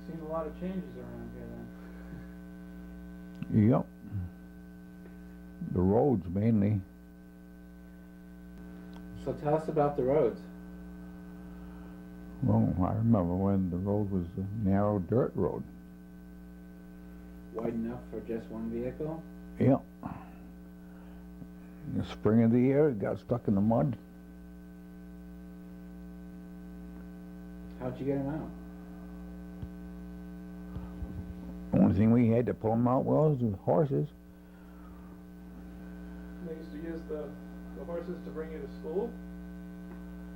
Seen a lot of changes around here then. Yep. The roads mainly. So tell us about the roads. Well, I remember when the road was a narrow dirt road. Wide enough for just one vehicle? Yep. In the spring of the year, it got stuck in the mud. How'd you get them out? The only thing we had to pull them out was the horses. They used to use the horses to bring you to school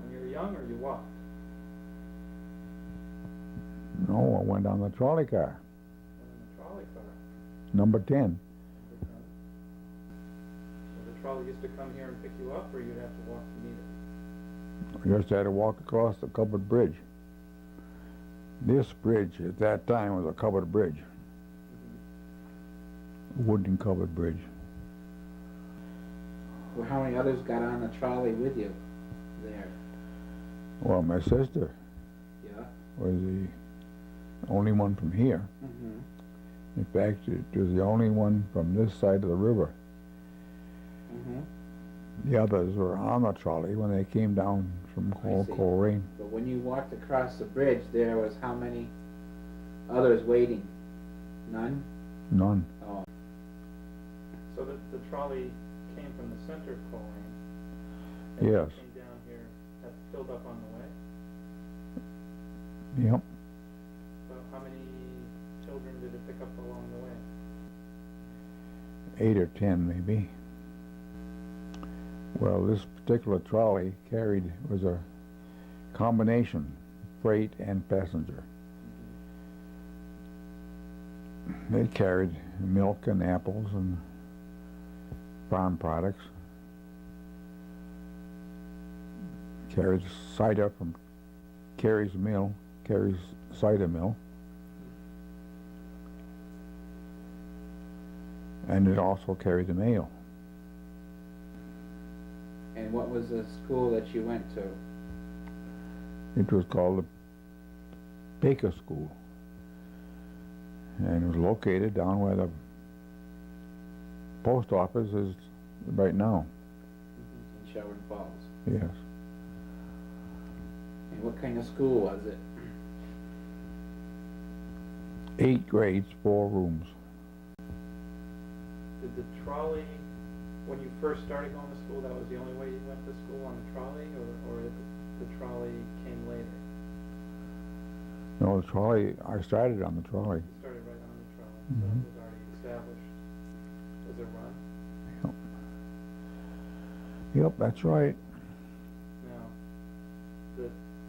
when you were young, or you walked? No, I went on the trolley car, In the trolley car. number 10. So the trolley used to come here and pick you up, or you'd have to walk to meet it? I just had to walk across the covered bridge. This bridge at that time was a covered bridge, a wooden covered bridge. Well, how many others got on the trolley with you there? Well, my sister Yeah? was the only one from here. Mm-hmm. In fact, it was the only one from this side of the river. Mm-hmm. The others were on the trolley when they came down from see. Coleraine. But when you walked across the bridge, there was how many others waiting? None? None. Oh. So the trolley came from the center of Coleraine. Yes. Came down here, had filled up on the way. Yep. So how many children did it pick up along the way? 8 or 10 maybe. Well, this particular trolley was a combination, freight and passenger. They carried milk and apples and farm products. Carried cider from Carey's Mill, Carey's Cider Mill. And it also carried the mail. And what was the school that you went to? It was called the Baker School. And it was located down where the post office is right now. In Shelburne Falls. Yes. And what kind of school was it? 8 grades, 4 rooms. Did the trolley, when you first started going to school, that was the only way you went to school, on the trolley, or the trolley came later? No, the trolley, I started on the trolley. You started right on the trolley, so Mhm. it was already established. Was it run? Yep, that's right. Now,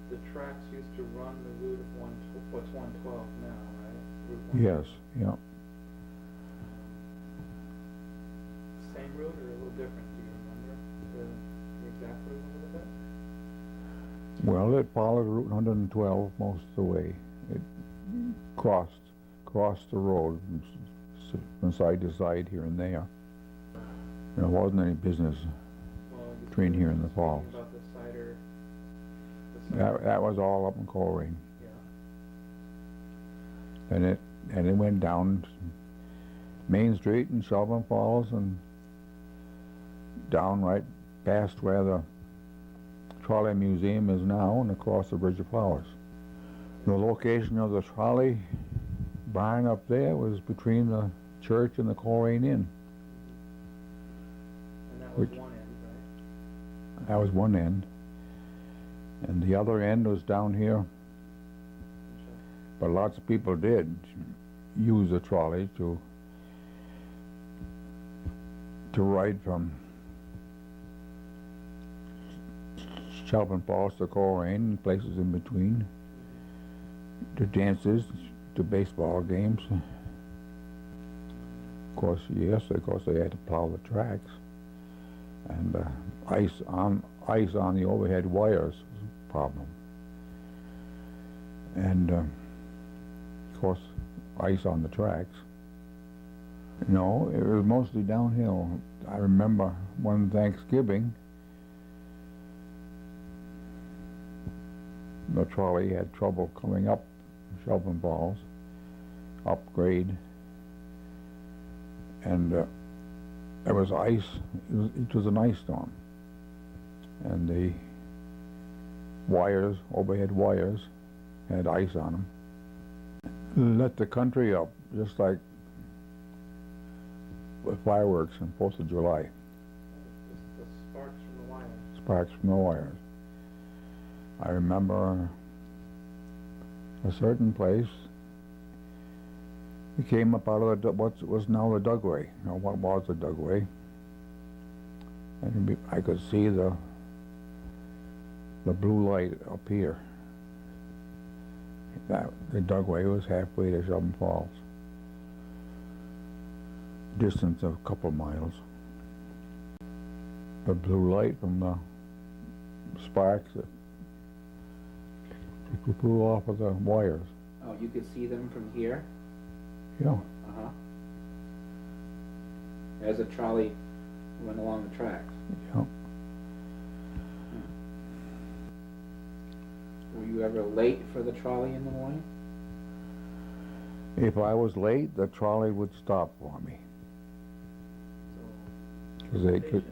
the tracks used to run the route of what's 112 now, right? Route 112. Yes, yep. Same route or a little different? Do you remember the exact route a little bit? Well, it followed Route 112 most of the way. It crossed the road from side to side here and there. There wasn't any business Well, you between here and the speaking falls. about the cider. The cider. That was all up in Coleraine. Yeah. And it went down Main Street in Shelburne Falls and down right past where the Trolley Museum is now and across the Bridge of Flowers. The location of the trolley barn up there was between the church and the Coleraine Inn. And that was Which- one end, right? That was one end. And the other end was down here, but lots of people did use the trolley to ride from Shelburne Falls to Coleraine and places in between, to dances, to baseball games. Of course, yes, of course they had to plow the tracks, and ice on the overhead wires was a problem, and of course ice on the tracks. No, it was mostly downhill. I remember one Thanksgiving, the trolley had trouble coming up Shelburne Falls, upgrade, and there was ice. It was an ice storm, and the wires, overhead wires, had ice on them. Lit the country up just like with fireworks on 4th of July. The sparks from the wires. Sparks from the wires. I remember a certain place. It came up out of what was now the Dugway. What was the Dugway? And I could see the blue light up here. The Dugway was halfway to Shelburne Falls. Distance of a couple of miles. The blue light from the sparks that flew off of the wires. Oh, you could see them from here? Yeah. Uh-huh. As a trolley went along the tracks. Yeah. Were you ever late for the trolley in the morning? If I was late, the trolley would stop for me. Because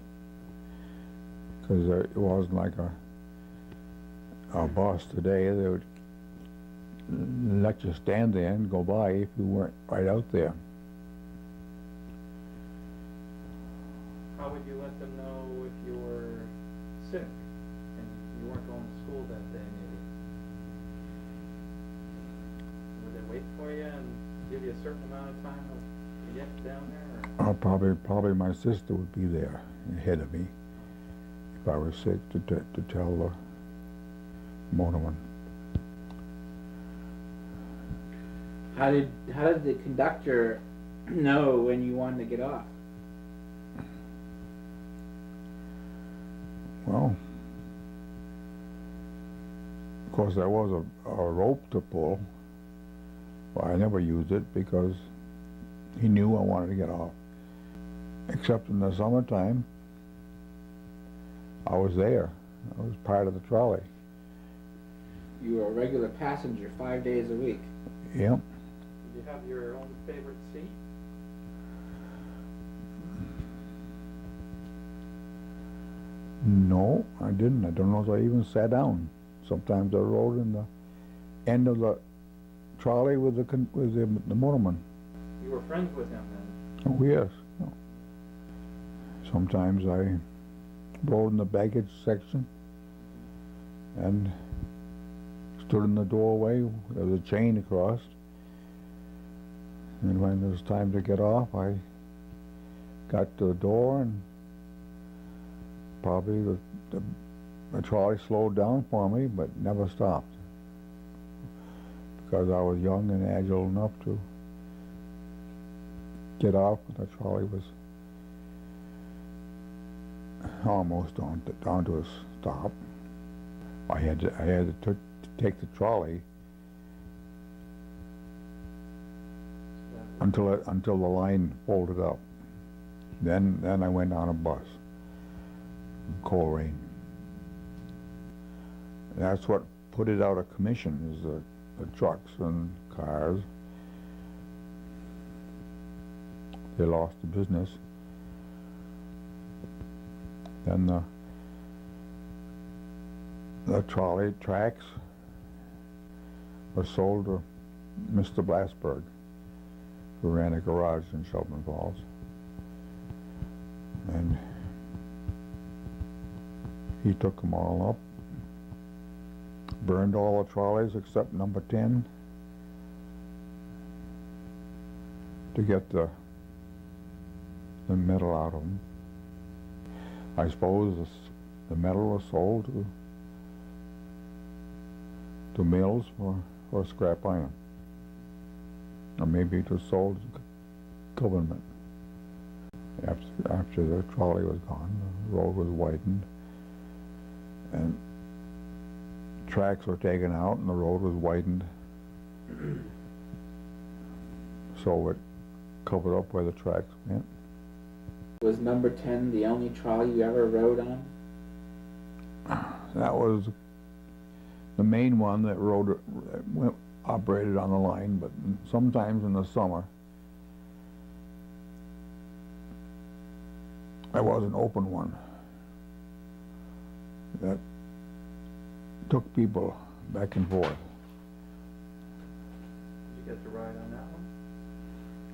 it wasn't like a bus today. They would let you stand there and go by if you weren't right out there. How would you let them know if you were sick and you weren't going to school that day, maybe? Would they wait for you and give you a certain amount of time to get down there? Or? Probably my sister would be there ahead of me if I was sick to tell the motorman. How did the conductor know when you wanted to get off? Well, of course there was a rope to pull, but I never used it because he knew I wanted to get off. Except in the summertime, I was there. I was part of the trolley. You were a regular passenger 5 days a week. Yep. Did you have your own favorite seat? No, I didn't. I don't know if I even sat down. Sometimes I rode in the end of the trolley with the motorman. You were friends with him then? Oh yes. Sometimes I rode in the baggage section and stood in the doorway. There was a chain across. And when it was time to get off, I got to the door, and probably the trolley slowed down for me, but never stopped, because I was young and agile enough to get off when the trolley was almost down to a stop. I had to take the trolley until the line folded up. Then I went on a bus. Cold rain. That's what put it out of commission, is the trucks and cars. They lost the business. Then the trolley tracks were sold to Mr. Blasberg, who ran a garage in Shelburne Falls. And he took them all up, burned all the trolleys except number 10 to get the metal out of them. I suppose the metal was sold to mills for scrap iron, or maybe it was sold to government. After the trolley was gone, the road was widened, and tracks were taken out, and the road was widened, so it covered up where the tracks went. Was number 10 the only trolley you ever rode on? That was the main one that went operated on the line, but sometimes in the summer there was an open one that took people back and forth. Did you get to ride on that one?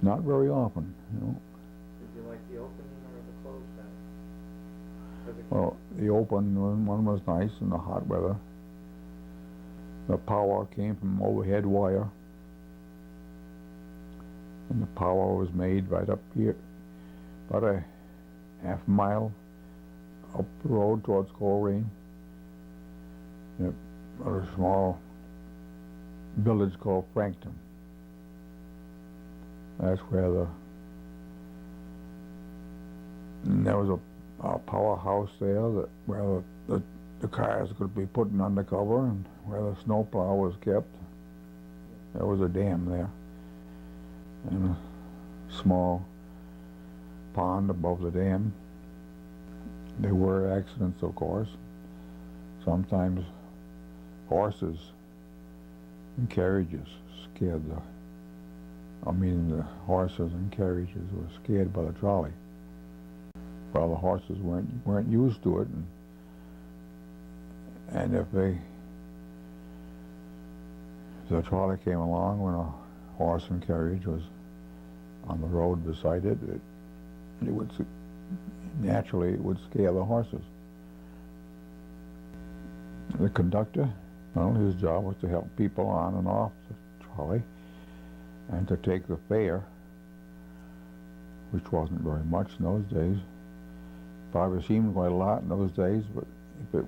Not very often, you know. Did you like the open or the closed better? As a kid? Well, the open one was nice in the hot weather. The power came from overhead wire, and the power was made right up here, about a half mile up the road towards Coleraine. A small village called Frankton. That's where and there was a powerhouse there where the cars could be put in undercover, and where the snowplow was kept. There was a dam there, and a small pond above the dam. There were accidents, of course. Sometimes horses and carriages scared the horses and carriages were scared by the trolley. Well, the horses weren't used to it, and if the trolley came along when a horse and carriage was on the road beside it, it would naturally scare the horses. The conductor, well, his job was to help people on and off the trolley, and to take the fare, which wasn't very much in those days. Probably seemed quite a lot in those days, but if it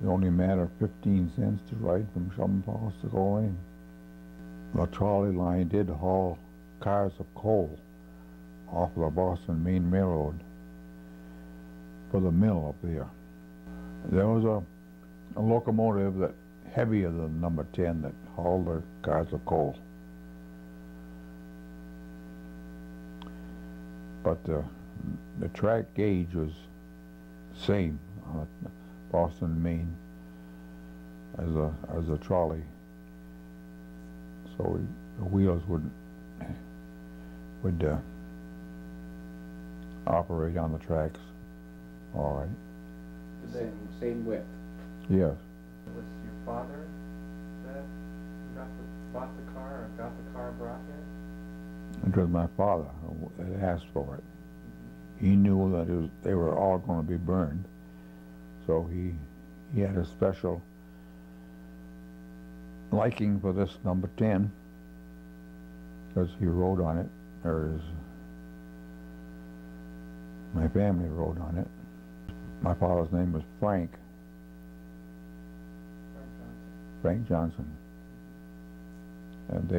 only mattered 15 cents to ride from Shelburne Falls to Coleraine. The trolley line did haul cars of coal off the Boston Main Railroad for the mill up there. There was a locomotive that heavier than number 10 that hauled the cars of coal. But the track gauge was same on Boston Main as a trolley, so the wheels would operate on the tracks all right. The same width. Yes. Was your father that bought the car or got the car brought here? It was my father that asked for it. He knew that they were all going to be burned, so he had a special liking for this number 10 because he rode on it, my family rode on it. My father's name was Frank Johnson, and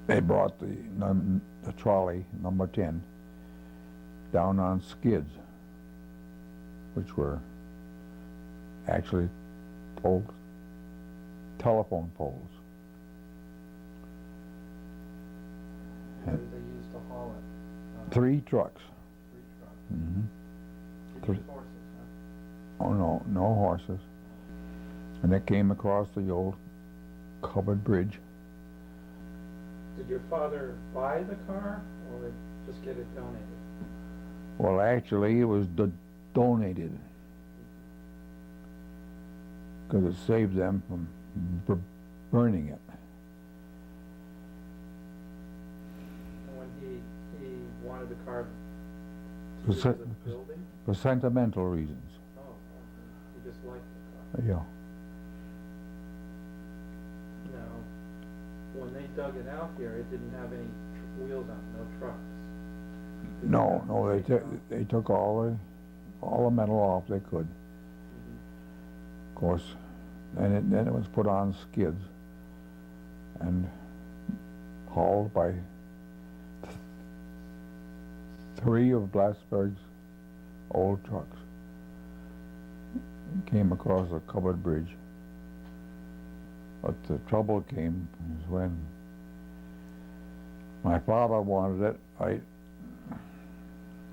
they brought the trolley number 10 down on skids, which were actually old telephone poles. What did they use to haul it? 3 trucks. 3 trucks. Mm-hmm. Did you use horses, huh? Oh, no horses. And they came across the old covered bridge. Did your father buy the car or just get it donated? Well, actually, it was donated because it saved them from burning it. And when he wanted the car to For use as a building? For sentimental reasons. Oh, he just liked the car. Yeah. Now, when they dug it out here, it didn't have any wheels on it, no trucks. No, they took all the metal off they could. Of course, and then it was put on skids and hauled by 3 of Blasberg's old trucks. It came across a covered bridge. But the trouble came is when my father wanted it right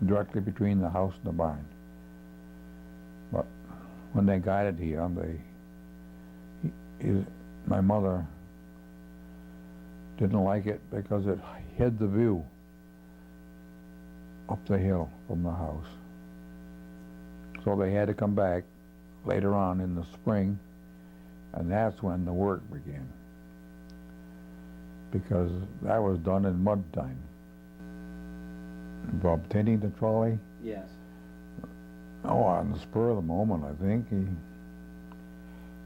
directly between the house and the barn. But when they got it here, my mother didn't like it because it hid the view up the hill from the house. So they had to come back later on in the spring, and that's when the work began, because that was done in mud time. Obtaining the trolley, Yes. on the spur of the moment, I think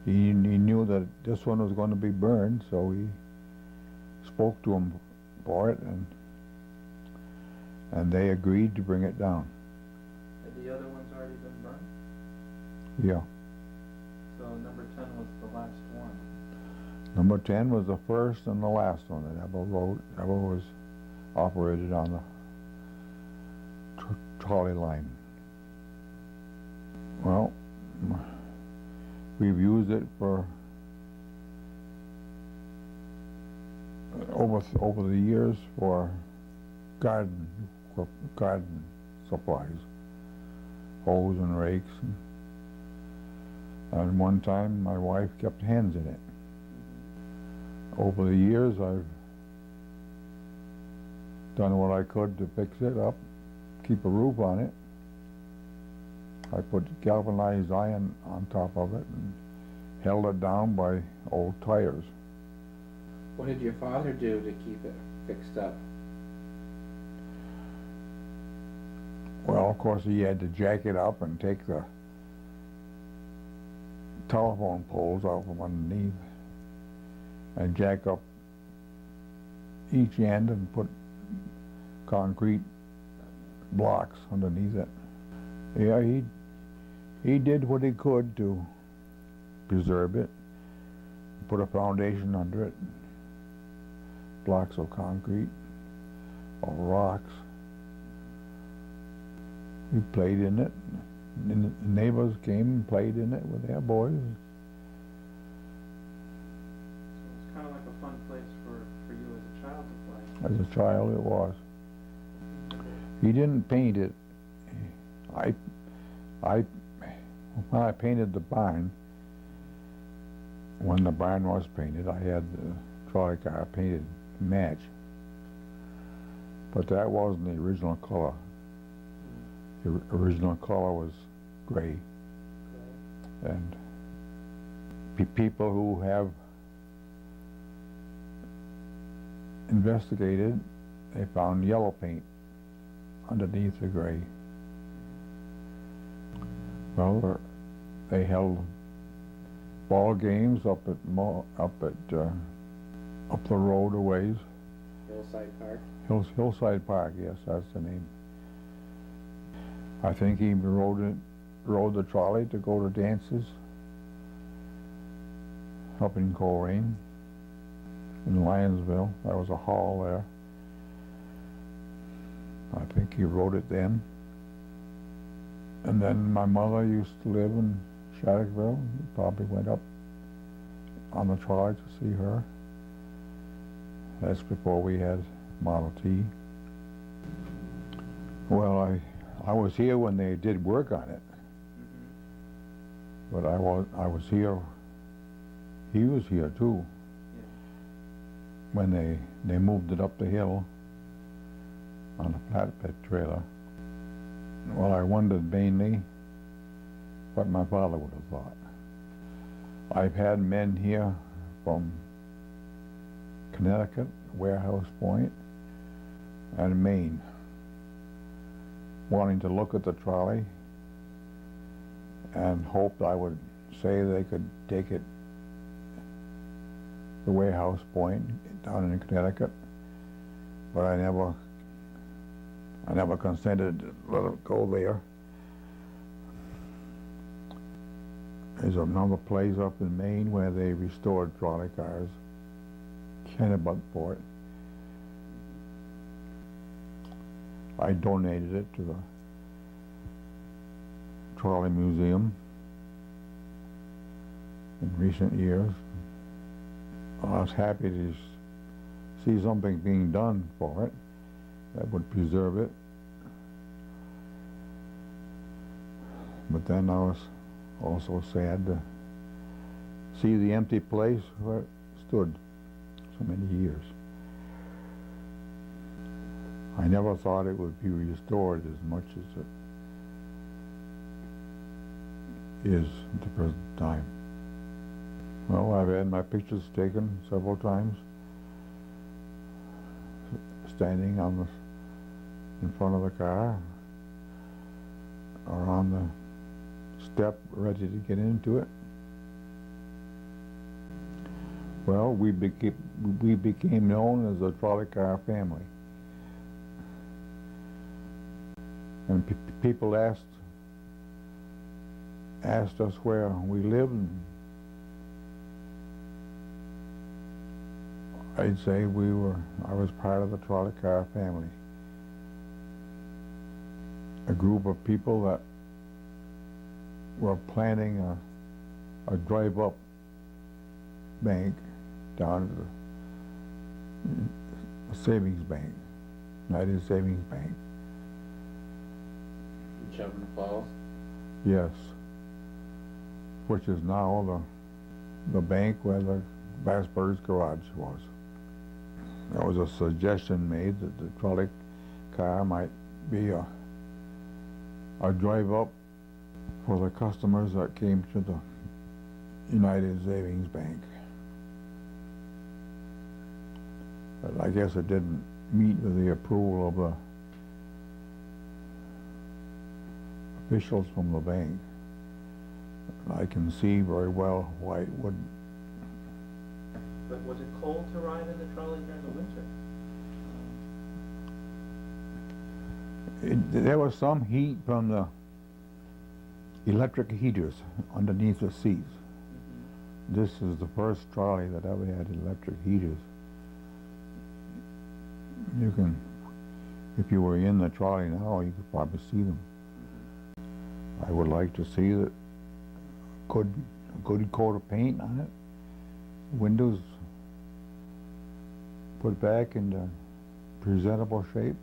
he knew that this one was going to be burned, so he spoke to him for it, and they agreed to bring it down. Had the other ones already been burned? Yeah. So number 10 was the last one. Number 10 was the first and the last one that ever was operated on the trolley line. Well, we've used it for over the years for garden supplies, hoes and rakes, and one time my wife kept hens in it. Over the years, I've done what I could to fix it up, keep a roof on it. I put galvanized iron on top of it and held it down by old tires. What did your father do to keep it fixed up? Well, of course, he had to jack it up and take the telephone poles out from underneath and jack up each end and put concrete blocks underneath it. Yeah, he did what he could to preserve it, put a foundation under it, blocks of concrete or rocks. We played in it. And the neighbors came and played in it with their boys. So it's kind of like a fun place for you as a child to play. As a child, it was. He didn't paint it. When I painted the barn, when the barn was painted, I had the trolley car painted to match. But that wasn't the original color. The original color was gray. And people who have investigated, they found yellow paint underneath the gray. Well, they held ball games up the road a ways. Hillside Park? Hillside Park, yes, that's the name. I think he rode the trolley to go to dances up in Coleraine, in Lionsville. There was a hall there. I think he rode it then. And then my mother used to live in Shattuckville. He probably went up on the trolley to see her. That's before we had Model T. Well, I was here when they did work on it. But I was here, he was here too, when they moved it up the hill on a flatbed trailer. Well, I wondered mainly what my father would have thought. I've had men here from Connecticut, Warehouse Point, and Maine wanting to look at the trolley and hoped I would say they could take it to Warehouse Point down in Connecticut, but I never consented to let it go there. There's another place up in Maine where they restored trolley cars, Kennebunkport. I donated it to the Trolley Museum in recent years. I was happy to see something being done for it that would preserve it. But then I was also sad to see the empty place where it stood so many years. I never thought it would be restored as much as it is at the present time. Well, I've had my pictures taken several times, standing in front of the car or on the step ready to get into it. Well, we became known as the trolley car family. And people asked us where we lived, and I'd say I was part of the trolley car family. A group of people that were planning a drive-up bank down to the savings bank, United Savings Bank. In Shelburne Falls? Yes, which is now the bank where the Bassburg's garage was. There was a suggestion made that the trolley car might be a drive-up for the customers that came to the United Savings Bank. But I guess it didn't meet with the approval of the officials from the bank. I can see very well why it wouldn't. But was it cold to ride in the trolley during the winter? There was some heat from the electric heaters underneath the seats. Mm-hmm. This is the first trolley that ever had electric heaters. You can, if you were in the trolley now, you could probably see them. I would like to see a good coat of paint on it. Windows put back into presentable shape.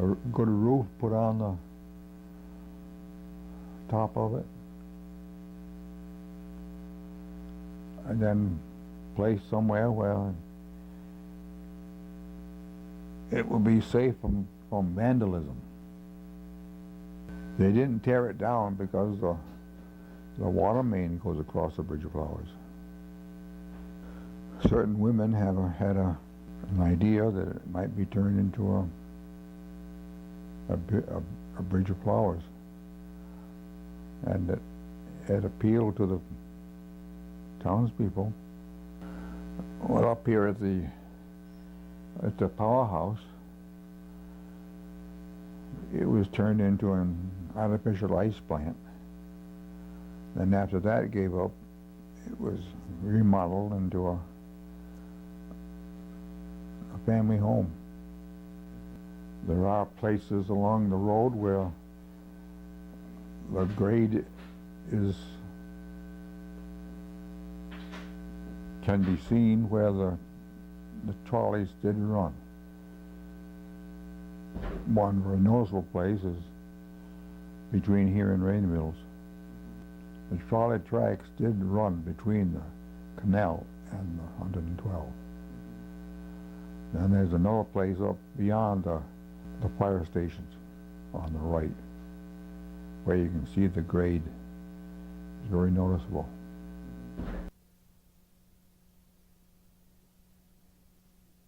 A good roof put on the top of it. And then placed somewhere where it will be safe from vandalism. They didn't tear it down because the water main goes across the Bridge of Flowers. Certain women had an idea that it might be turned into a Bridge of Flowers, and it appealed to the townspeople. Well, up here at the powerhouse, it was turned into an artificial ice plant. Then after that gave up, it was remodeled into a family home. There are places along the road where the grade can be seen where the trolleys did run. One very noticeable place is between here and Rain Mills. The trolley tracks did run between the canal and the 112. Then there's another place up beyond the fire stations on the right, where you can see the grade. It's very noticeable.